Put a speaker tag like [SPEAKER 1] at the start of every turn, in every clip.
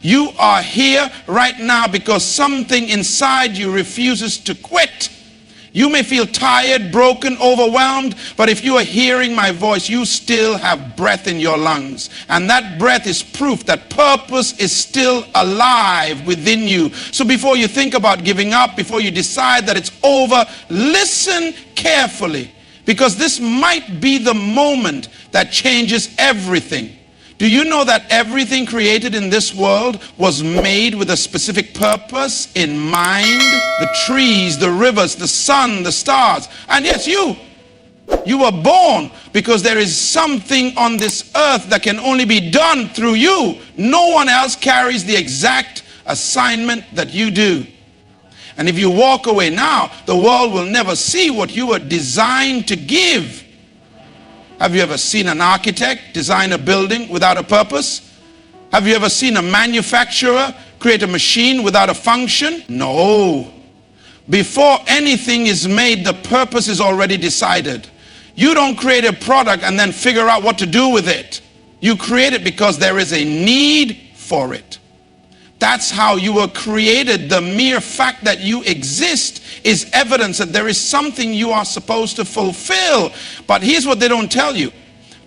[SPEAKER 1] You are here right now because something inside you refuses to quit. You may feel tired, broken, overwhelmed, but if you are hearing my voice, you still have breath in your lungs. And that breath is proof that purpose is still alive within you. So before you think about giving up, before you decide that it's over, listen carefully, because this might be the moment that changes everything. Do you know that everything created in this world was made with a specific purpose in mind? The trees, the rivers, the sun, the stars. And yes, you were born because there is something on this earth that can only be done through you. No one else carries the exact assignment that you do. And if you walk away now, the world will never see what you were designed to give. Have you ever seen an architect design a building without a purpose? Have you ever seen a manufacturer create a machine without a function? No. Before anything is made, the purpose is already decided. You don't create a product and then figure out what to do with it. You create it because there is a need for it. That's how you were created. The mere fact that you exist is evidence that there is something you are supposed to fulfill. But here's what they don't tell you.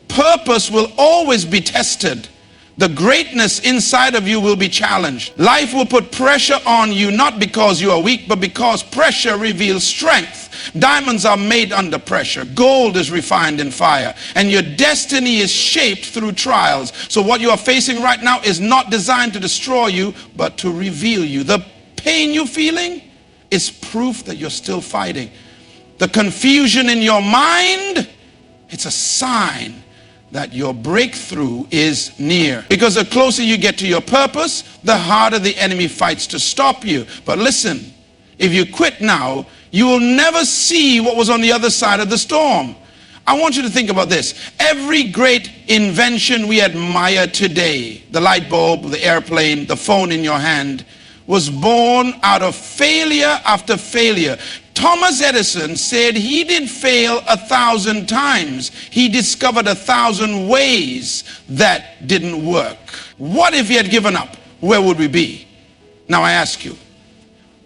[SPEAKER 1] Purpose will always be tested. The greatness inside of you will be challenged. Life will put pressure on you, not because you are weak, but because pressure reveals strength. Diamonds are made under pressure. Gold is refined in fire. And your destiny is shaped through trials. So what you are facing right now is not designed to destroy you, but to reveal you. The pain you're feeling is proof that you're still fighting. The confusion in your mind, it's a sign that your breakthrough is near. Because the closer you get to your purpose, the harder the enemy fights to stop you. But listen, if you quit now, you will never see what was on the other side of the storm. I want you to think about this. Every great invention we admire today, the light bulb, the airplane, the phone in your hand, was born out of failure after failure. Thomas Edison said he didn't fail 1,000 times. He discovered 1,000 ways that didn't work. What if he had given up? Where would we be? Now I ask you,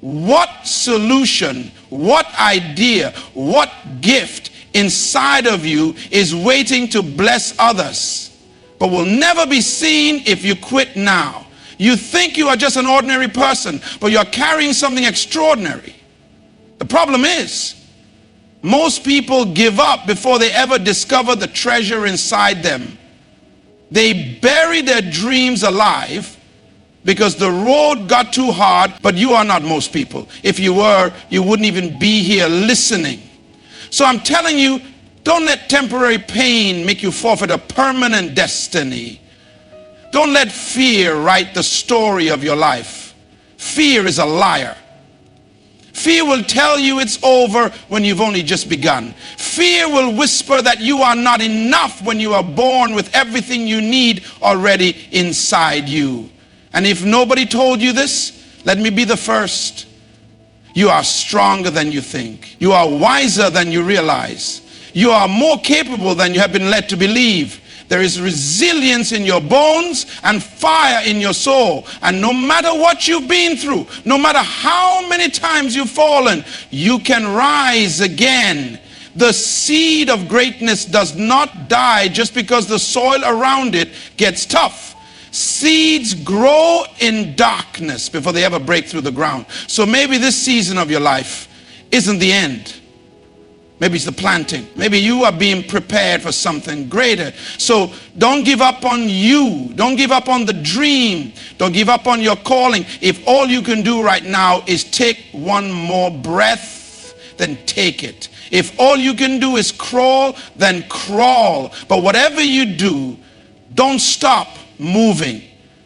[SPEAKER 1] what solution, what idea, what gift inside of you is waiting to bless others, but will never be seen if you quit now? You think you are just an ordinary person, but you're carrying something extraordinary. The problem is, most people give up before they ever discover the treasure inside them. They bury their dreams alive because the road got too hard, but you are not most people. If you were, you wouldn't even be here listening. So I'm telling you, don't let temporary pain make you forfeit a permanent destiny. Don't let fear write the story of your life. Fear is a liar. Fear will tell you it's over when you've only just begun. Fear will whisper that you are not enough when you are born with everything you need already inside you. And if nobody told you this, let me be the first. You are stronger than you think. You are wiser than you realize. You are more capable than you have been led to believe. There is resilience in your bones and fire in your soul. And no matter what you've been through, no matter how many times you've fallen, you can rise again. The seed of greatness does not die just because the soil around it gets tough. Seeds grow in darkness before they ever break through the ground. So maybe this season of your life isn't the end. Maybe it's the planting. Maybe you are being prepared for something greater. So don't give up on you. Don't give up on the dream. Don't give up on your calling. If all you can do right now is take one more breath, then take it. If all you can do is crawl, then crawl. But whatever you do, don't stop moving,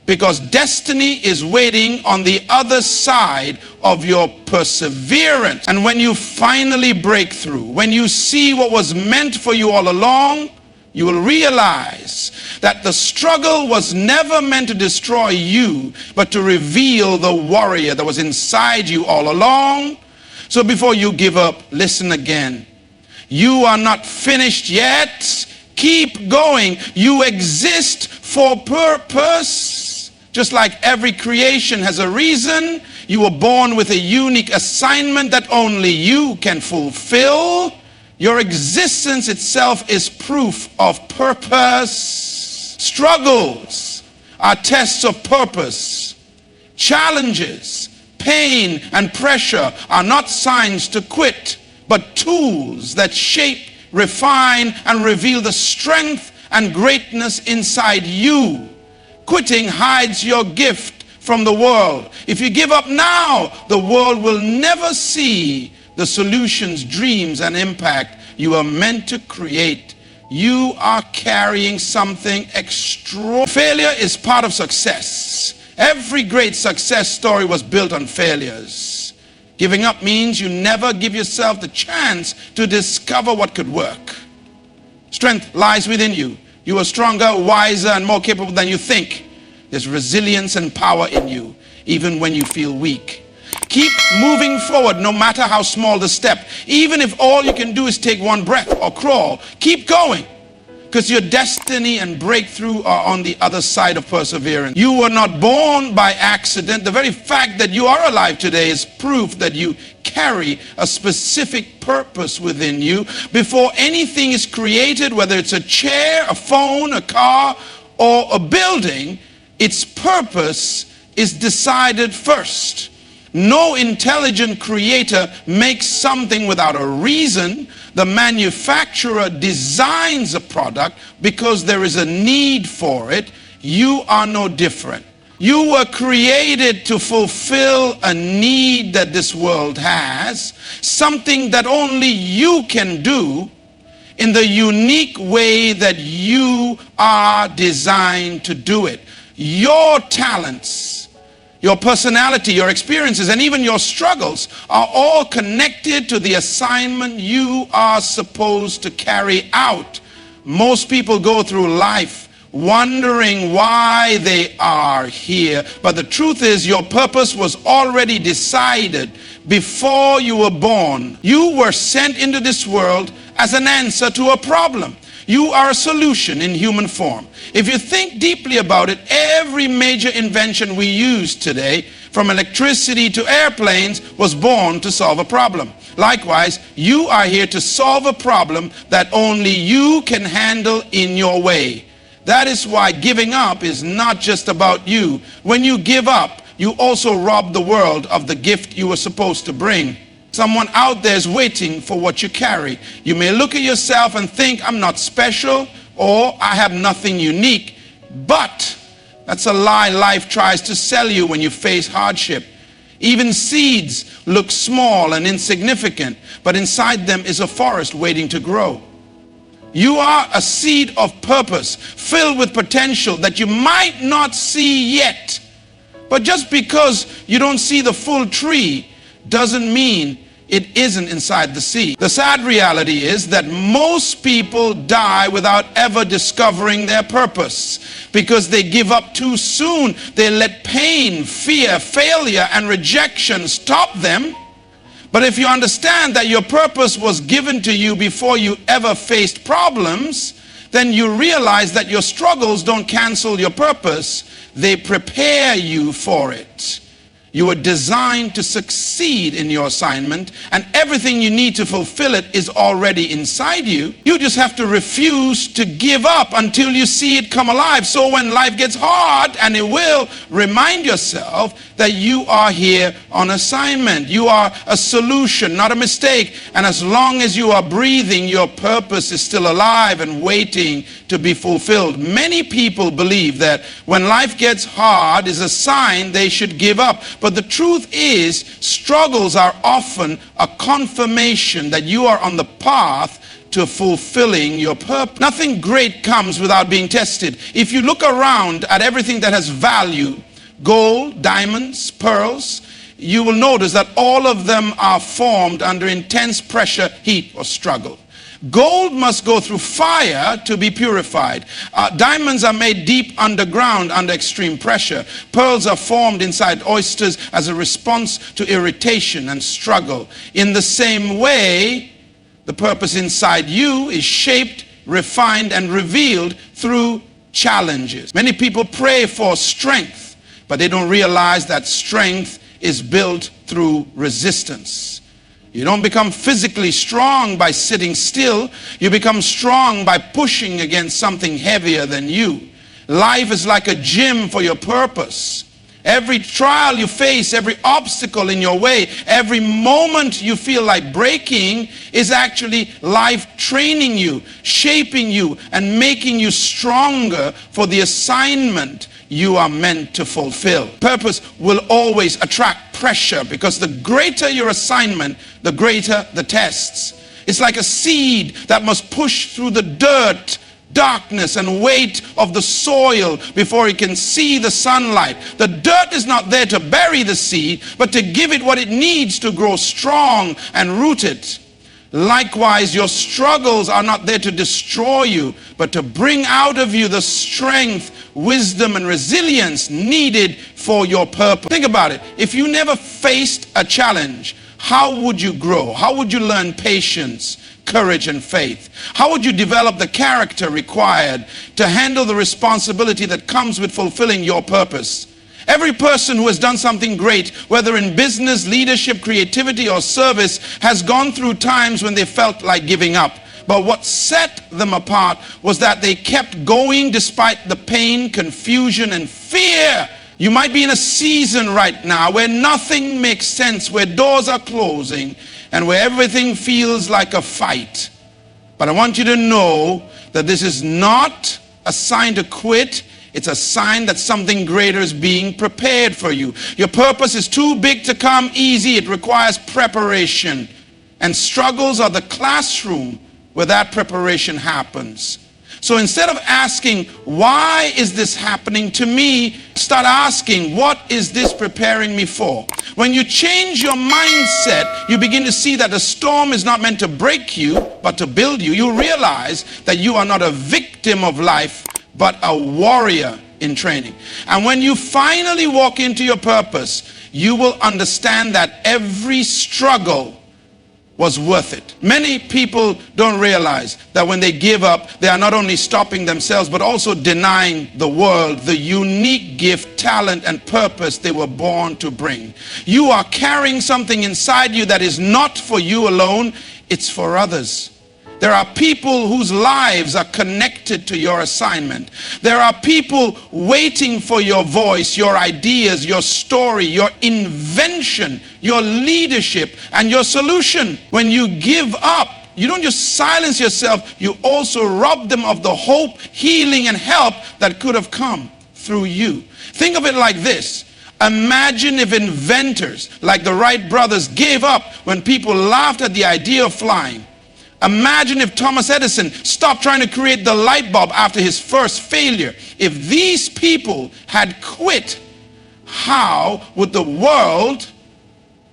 [SPEAKER 1] because destiny is waiting on the other side of your perseverance. And when you finally break through, when you see what was meant for you all along, you will realize that the struggle was never meant to destroy you, but to reveal the warrior that was inside you all along. So before you give up, listen again. You are not finished yet. Keep going. You exist for purpose. Just like every creation has a reason, you were born with a unique assignment that only you can fulfill. Your existence itself is proof of purpose. Struggles are tests of purpose. Challenges, pain, and pressure are not signs to quit, but tools that shape, refine, and reveal the strength and greatness inside you. Quitting hides your gift from the world. If you give up now, the world will never see the solutions, dreams, and impact you are meant to create. You are carrying something extraordinary. Failure is part of success. Every great success story was built on failures. Giving up means you never give yourself the chance to discover what could work. Strength lies within you. You are stronger, wiser, and more capable than you think. There's resilience and power in you, even when you feel weak. Keep moving forward, no matter how small the step. Even if all you can do is take one breath or crawl, keep going. Because your destiny and breakthrough are on the other side of perseverance. You were not born by accident. The very fact that you are alive today is proof that you carry a specific purpose within you. Before anything is created, whether it's a chair, a phone, a car, or a building, its purpose is decided first. No intelligent creator makes something without a reason. The manufacturer designs a product because there is a need for it. You are no different. You were created to fulfill a need that this world has, something that only you can do in the unique way that you are designed to do it. Your talents, your personality, your experiences, and even your struggles are all connected to the assignment you are supposed to carry out. Most people go through life wondering why they are here. But the truth is, your purpose was already decided before you were born. You were sent into this world as an answer to a problem. You are a solution in human form. If you think deeply about it, every major invention we use today, from electricity to airplanes, was born to solve a problem. Likewise, you are here to solve a problem that only you can handle in your way. That is why giving up is not just about you. When you give up, you also rob the world of the gift you were supposed to bring. Someone out there is waiting for what you carry. You may look at yourself and think, I'm not special, or I have nothing unique. But that's a lie life tries to sell you when you face hardship. Even seeds look small and insignificant, but inside them is a forest waiting to grow. You are a seed of purpose, filled with potential that you might not see yet. But just because you don't see the full tree doesn't mean it isn't inside the seed. The sad reality is that most people die without ever discovering their purpose because they give up too soon. They let pain, fear, failure, and rejection stop them. But if you understand that your purpose was given to you before you ever faced problems, then you realize that your struggles don't cancel your purpose. They prepare you for it. You were designed to succeed in your assignment, and everything you need to fulfill it is already inside you. You just have to refuse to give up until you see it come alive. So when life gets hard, and it will, remind yourself that you are here on assignment. You are a solution, not a mistake. And as long as you are breathing, your purpose is still alive and waiting to be fulfilled. Many people believe that when life gets hard is a sign they should give up. But the truth is, struggles are often a confirmation that you are on the path to fulfilling your purpose. Nothing great comes without being tested. If you look around at everything that has value, gold, diamonds, pearls, you will notice that all of them are formed under intense pressure, heat, or struggle. Gold must go through fire to be purified. Diamonds are made deep underground under extreme pressure. Pearls are formed inside oysters as a response to irritation and struggle. In the same way, the purpose inside you is shaped, refined, and revealed through challenges. Many people pray for strength, but they don't realize that strength is built through resistance. You don't become physically strong by sitting still. You become strong by pushing against something heavier than you. Life is like a gym for your purpose. Every trial you face, every obstacle in your way, every moment you feel like breaking is actually life training you, shaping you, and making you stronger for the assignment you are meant to fulfill. Purpose will always attract pressure, because the greater your assignment, the greater the tests. It's like a seed that must push through the dirt, darkness, and weight of the soil before it can see the sunlight. The dirt is not there to bury the seed, but to give it what it needs to grow strong and rooted. Likewise, your struggles are not there to destroy you, but to bring out of you the strength, wisdom, and resilience needed for your purpose. Think about it. If you never faced a challenge, how would you grow? How would you learn patience, courage, and faith? How would you develop the character required to handle the responsibility that comes with fulfilling your purpose? Every person who has done something great, whether in business, leadership, creativity, or service, has gone through times when they felt like giving up. But what set them apart was that they kept going despite the pain, confusion, and fear. You might be in a season right now where nothing makes sense, where doors are closing, and where everything feels like a fight. But I want you to know that this is not a sign to quit. It's a sign that something greater is being prepared for you. Your purpose is too big to come easy. It requires preparation. And struggles are the classroom where that preparation happens. So instead of asking, why is this happening to me? Start asking, what is this preparing me for? When you change your mindset, you begin to see that the storm is not meant to break you, but to build you. You realize that you are not a victim of life, but a warrior in training. And when you finally walk into your purpose, you will understand that every struggle was worth it. Many people don't realize that when they give up, they are not only stopping themselves, but also denying the world the unique gift, talent, and purpose they were born to bring. You are carrying something inside you that is not for you alone, it's for others. There are people whose lives are connected to your assignment. There are people waiting for your voice, your ideas, your story, your invention, your leadership, and your solution. When you give up, you don't just silence yourself, you also rob them of the hope, healing, and help that could have come through you. Think of it like this. Imagine if inventors like the Wright brothers gave up when people laughed at the idea of flying. Imagine if Thomas Edison stopped trying to create the light bulb after his first failure. If these people had quit, how would the world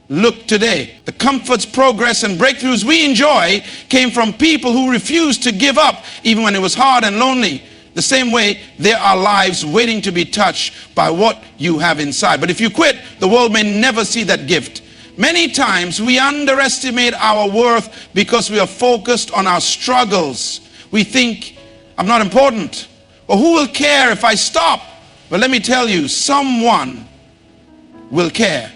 [SPEAKER 1] look today? The comforts, progress, and breakthroughs we enjoy came from people who refused to give up even when it was hard and lonely. The same way, there are lives waiting to be touched by what you have inside. But if you quit, the world may never see that gift. Many times we underestimate our worth because we are focused on our struggles. We think, I'm not important. Or who will care if I stop? But let me tell you, someone will care.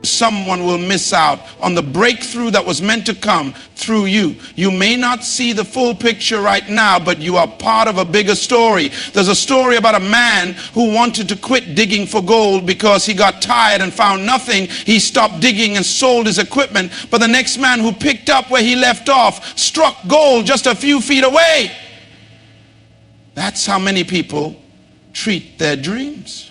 [SPEAKER 1] Someone will miss out on the breakthrough that was meant to come through you. You may not see the full picture right now, but you are part of a bigger story. There's a story about a man who wanted to quit digging for gold because he got tired and found nothing. He stopped digging and sold his equipment. But the next man who picked up where he left off struck gold just a few feet away. That's how many people treat their dreams.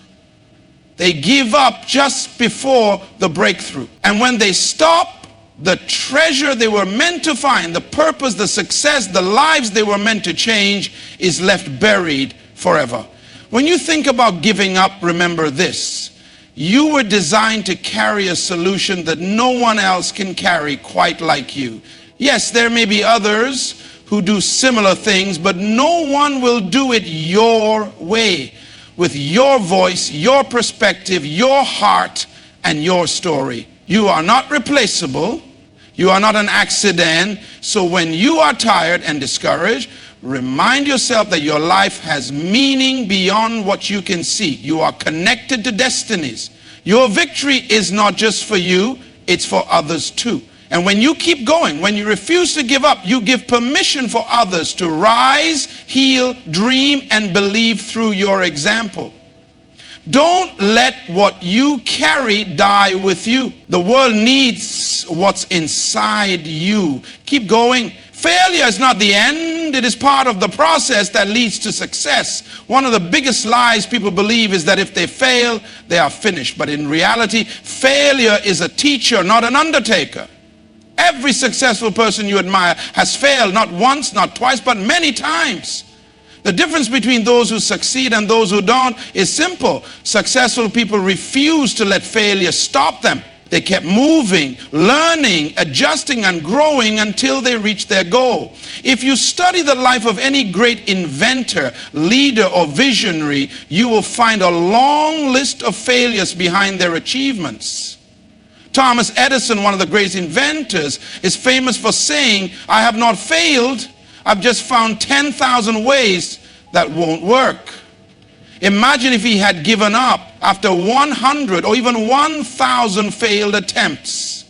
[SPEAKER 1] They give up just before the breakthrough. And when they stop, the treasure they were meant to find, the purpose, the success, the lives they were meant to change is left buried forever. When you think about giving up, remember this. You were designed to carry a solution that no one else can carry quite like you. Yes, there may be others who do similar things, but no one will do it your way. With your voice, your perspective, your heart, and your story. You are not replaceable. You are not an accident. So when you are tired and discouraged, Remind yourself that your life has meaning beyond what you can see. You are connected to destinies. Your victory is not just for you, it's for others too. And when you keep going, when you refuse to give up, you give permission for others to rise, heal, dream, and believe through your example. Don't let what you carry die with you. The world needs what's inside you. Keep going. Failure is not the end. It is part of the process that leads to success. One of the biggest lies people believe is that if they fail, they are finished. But in reality, failure is a teacher, not an undertaker. Every successful person you admire has failed, not once, not twice, but many times. The difference between those who succeed and those who don't is simple. Successful people refuse to let failure stop them. They kept moving, learning, adjusting, and growing until they reached their goal. If you study the life of any great inventor, leader, or visionary, you will find a long list of failures behind their achievements. Thomas Edison, one of the great inventors, is famous for saying, "I have not failed, I've just found 10,000 ways that won't work." Imagine if he had given up after 100 or even 1,000 failed attempts.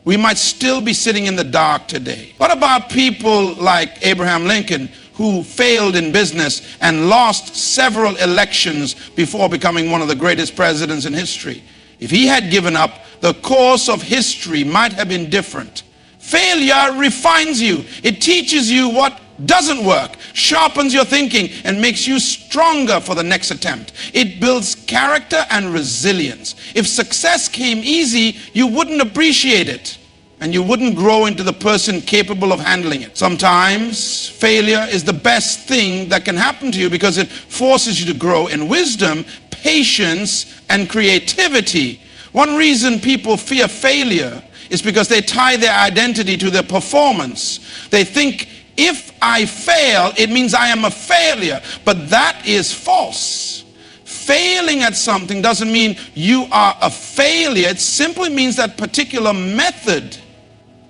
[SPEAKER 1] We might still be sitting in the dark today. What about people like Abraham Lincoln, who failed in business and lost several elections before becoming one of the greatest presidents in history? If he had given up, the course of history might have been different. Failure refines you. It teaches you what doesn't work, sharpens your thinking, and makes you stronger for the next attempt. It builds character and resilience. If success came easy, you wouldn't appreciate it, and you wouldn't grow into the person capable of handling it. Sometimes failure is the best thing that can happen to you because it forces you to grow in wisdom, patience, and creativity. One reason people fear failure is because they tie their identity to their performance. They think, if I fail, it means I am a failure. But that is false. Failing at something doesn't mean you are a failure. It simply means that particular method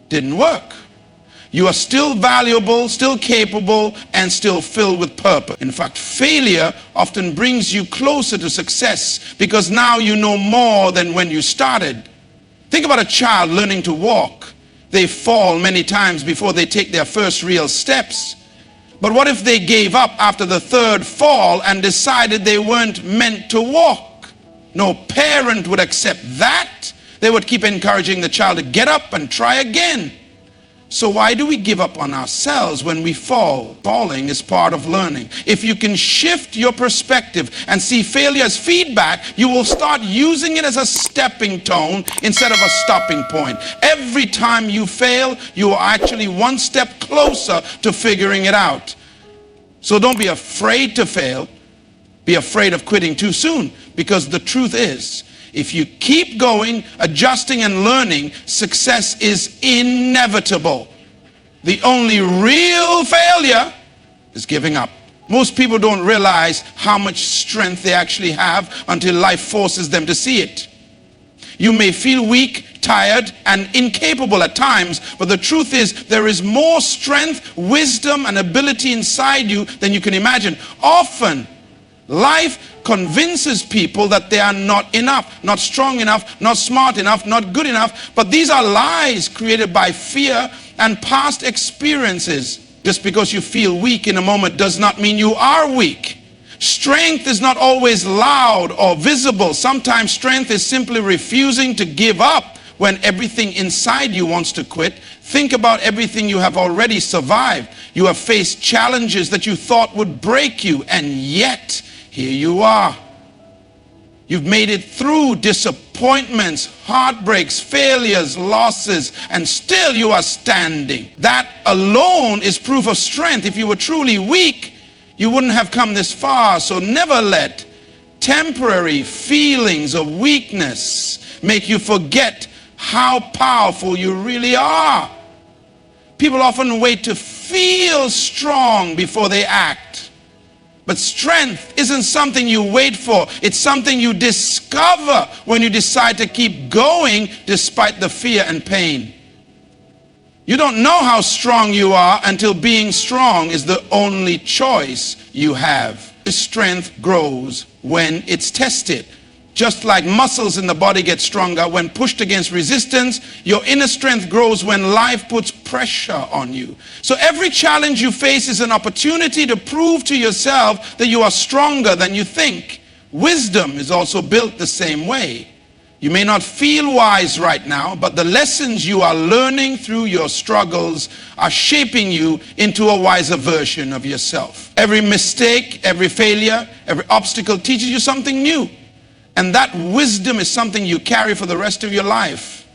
[SPEAKER 1] didn't work. You are still valuable, still capable, and still filled with purpose. In fact, failure often brings you closer to success because now you know more than when you started. Think about a child learning to walk. They fall many times before they take their first real steps. But what if they gave up after the third fall and decided they weren't meant to walk? No parent would accept that. They would keep encouraging the child to get up and try again. So why do we give up on ourselves when we fall? Falling is part of learning. If you can shift your perspective and see failure as feedback, you will start using it as a stepping stone instead of a stopping point. Every time you fail, you are actually one step closer to figuring it out. So don't be afraid to fail. Be afraid of quitting too soon, because the truth is, if you keep going, adjusting, and learning, success is inevitable. The only real failure is giving up. Most people don't realize how much strength they actually have until life forces them to see it. You may feel weak, tired, and incapable at times, but the truth is there is more strength, wisdom, and ability inside you than you can imagine. Often, life convinces people that they are not enough, not strong enough, not smart enough, not good enough. But these are lies created by fear and past experiences. Just because you feel weak in a moment does not mean you are weak. Strength is not always loud or visible. Sometimes strength is simply refusing to give up when everything inside you wants to quit. Think about everything you have already survived. You have faced challenges that you thought would break you, and yet here you are. You've made it through disappointments, heartbreaks, failures, losses, and still you are standing. That alone is proof of strength. If you were truly weak, you wouldn't have come this far. So never let temporary feelings of weakness make you forget how powerful you really are. People often wait to feel strong before they act. But strength isn't something you wait for. It's something you discover when you decide to keep going despite the fear and pain. You don't know how strong you are until being strong is the only choice you have. Strength grows when it's tested. Just like muscles in the body get stronger when pushed against resistance, your inner strength grows when life puts pressure on you. So every challenge you face is an opportunity to prove to yourself that you are stronger than you think. Wisdom is also built the same way. You may not feel wise right now, but the lessons you are learning through your struggles are shaping you into a wiser version of yourself. Every mistake, every failure, every obstacle teaches you something new. And that wisdom is something you carry for the rest of your life.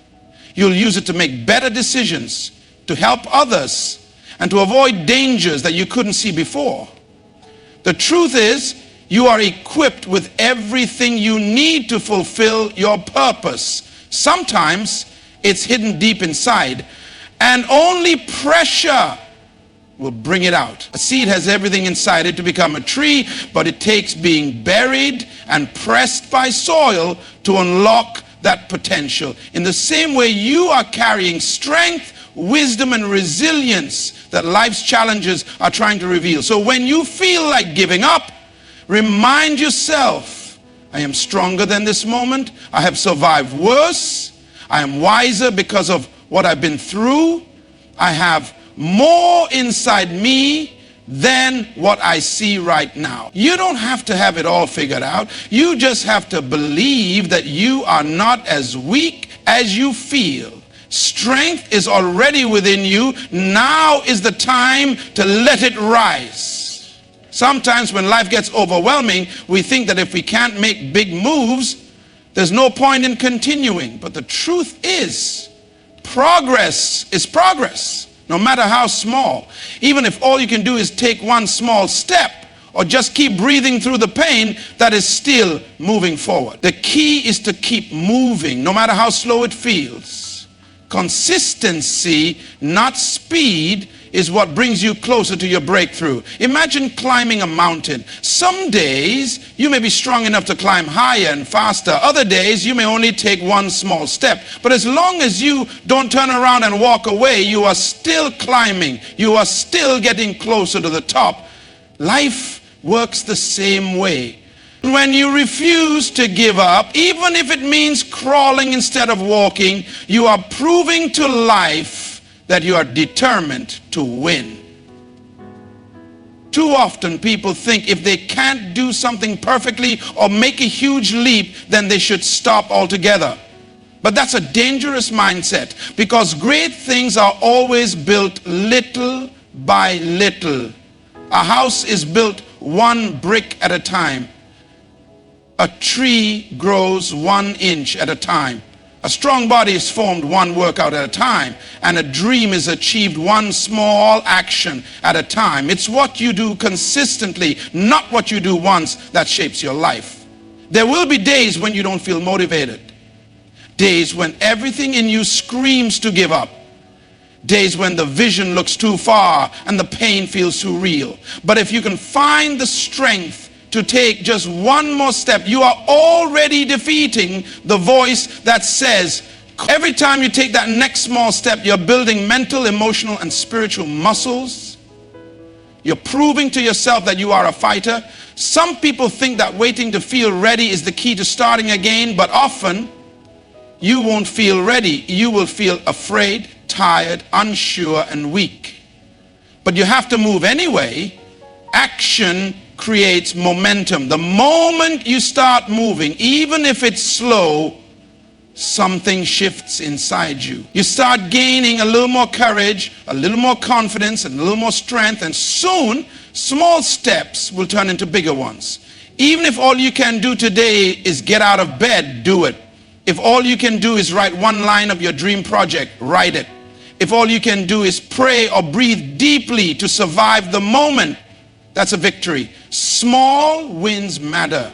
[SPEAKER 1] You'll use it to make better decisions, to help others, and to avoid dangers that you couldn't see before. The truth is, you are equipped with everything you need to fulfill your purpose. Sometimes it's hidden deep inside, and only pressure will bring it out. A seed has everything inside it to become a tree, but it takes being buried and pressed by soil to unlock that potential. In the same way, you are carrying strength, wisdom, and resilience that life's challenges are trying to reveal. So when you feel like giving up, remind yourself, I am stronger than this moment. I have survived worse. I am wiser because of what I've been through. I have more inside me than what I see right now. You don't have to have it all figured out. You just have to believe that you are not as weak as you feel. Strength is already within you. Now is the time to let it rise. Sometimes when life gets overwhelming, we think that if we can't make big moves, there's no point in continuing. But the truth is, progress is progress. No matter how small. Even if all you can do is take one small step or just keep breathing through the pain, that is still moving forward. The key is to keep moving, no matter how slow it feels. Consistency, not speed, is what brings you closer to your breakthrough. Imagine climbing a mountain. Some days you may be strong enough to climb higher and faster. Other days you may only take one small step. But as long as you don't turn around and walk away, you are still climbing. You are still getting closer to the top. Life works the same way. When you refuse to give up, even if it means crawling instead of walking, you are proving to life that you are determined to win. Too often people think if they can't do something perfectly or make a huge leap, then they should stop altogether. But that's a dangerous mindset, because great things are always built little by little. A house is built one brick at a time. A tree grows 1 inch at a time. A strong body is formed one workout at a time, and a dream is achieved one small action at a time. It's what you do consistently, not what you do once, that shapes your life. There will be days when you don't feel motivated. Days when everything in you screams to give up. Days when the vision looks too far and the pain feels too real. But if you can find the strength to take just one more step, you are already defeating the voice that says, every time you take that next small step, you're building mental, emotional, and spiritual muscles. You're proving to yourself that you are a fighter. Some people think that waiting to feel ready is the key to starting again, but often you won't feel ready. You will feel afraid, tired, unsure, and weak. But you have to move anyway. Action creates momentum. The moment you start moving, even if it's slow, something shifts inside you. You start gaining a little more courage, a little more confidence, and a little more strength, and soon small steps will turn into bigger ones. Even if all you can do today is get out of bed, do it. If all you can do is write one line of your dream project, write it. If all you can do is pray or breathe deeply to survive the moment, that's a victory. Small wins matter.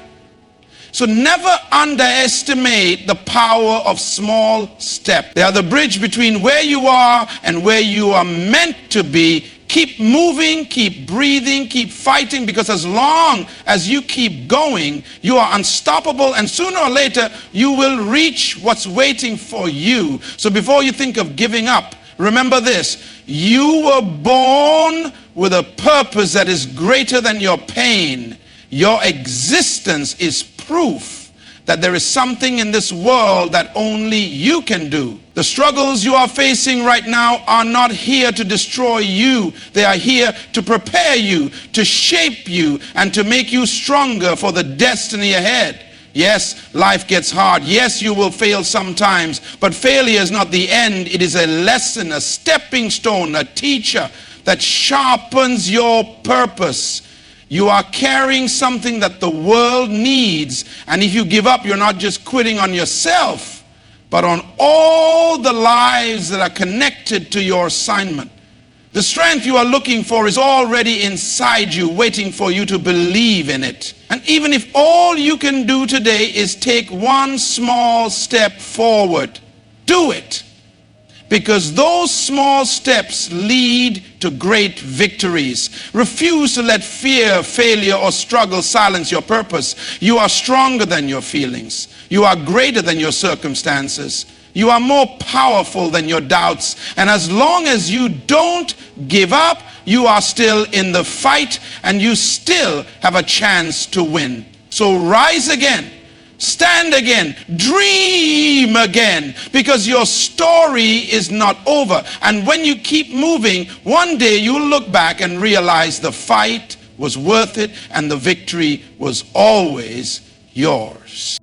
[SPEAKER 1] So never underestimate the power of small steps. They are the bridge between where you are and where you are meant to be. Keep moving, keep breathing, keep fighting, because as long as you keep going, you are unstoppable, and sooner or later you will reach what's waiting for you. So before you think of giving up, Remember this, you were born with a purpose that is greater than your pain. Your existence is proof that there is something in this world that only you can do. The struggles you are facing right now are not here to destroy you. They are here to prepare you, to shape you, and to make you stronger for the destiny ahead. Yes, life gets hard. Yes, you will fail sometimes, but failure is not the end. It is a lesson, a stepping stone, a teacher that sharpens your purpose. You are carrying something that the world needs, and if you give up, you're not just quitting on yourself, but on all the lives that are connected to your assignment. The strength you are looking for is already inside you, waiting for you to believe in it. And even if all you can do today is take one small step forward, do it. Because those small steps lead to great victories. Refuse to let fear, failure, or struggle silence your purpose. You are stronger than your feelings. You are greater than your circumstances. You are more powerful than your doubts. And as long as you don't give up, you are still in the fight and you still have a chance to win. So rise again. Stand again, dream again, because your story is not over. And when you keep moving, one day you'll look back and realize the fight was worth it and the victory was always yours.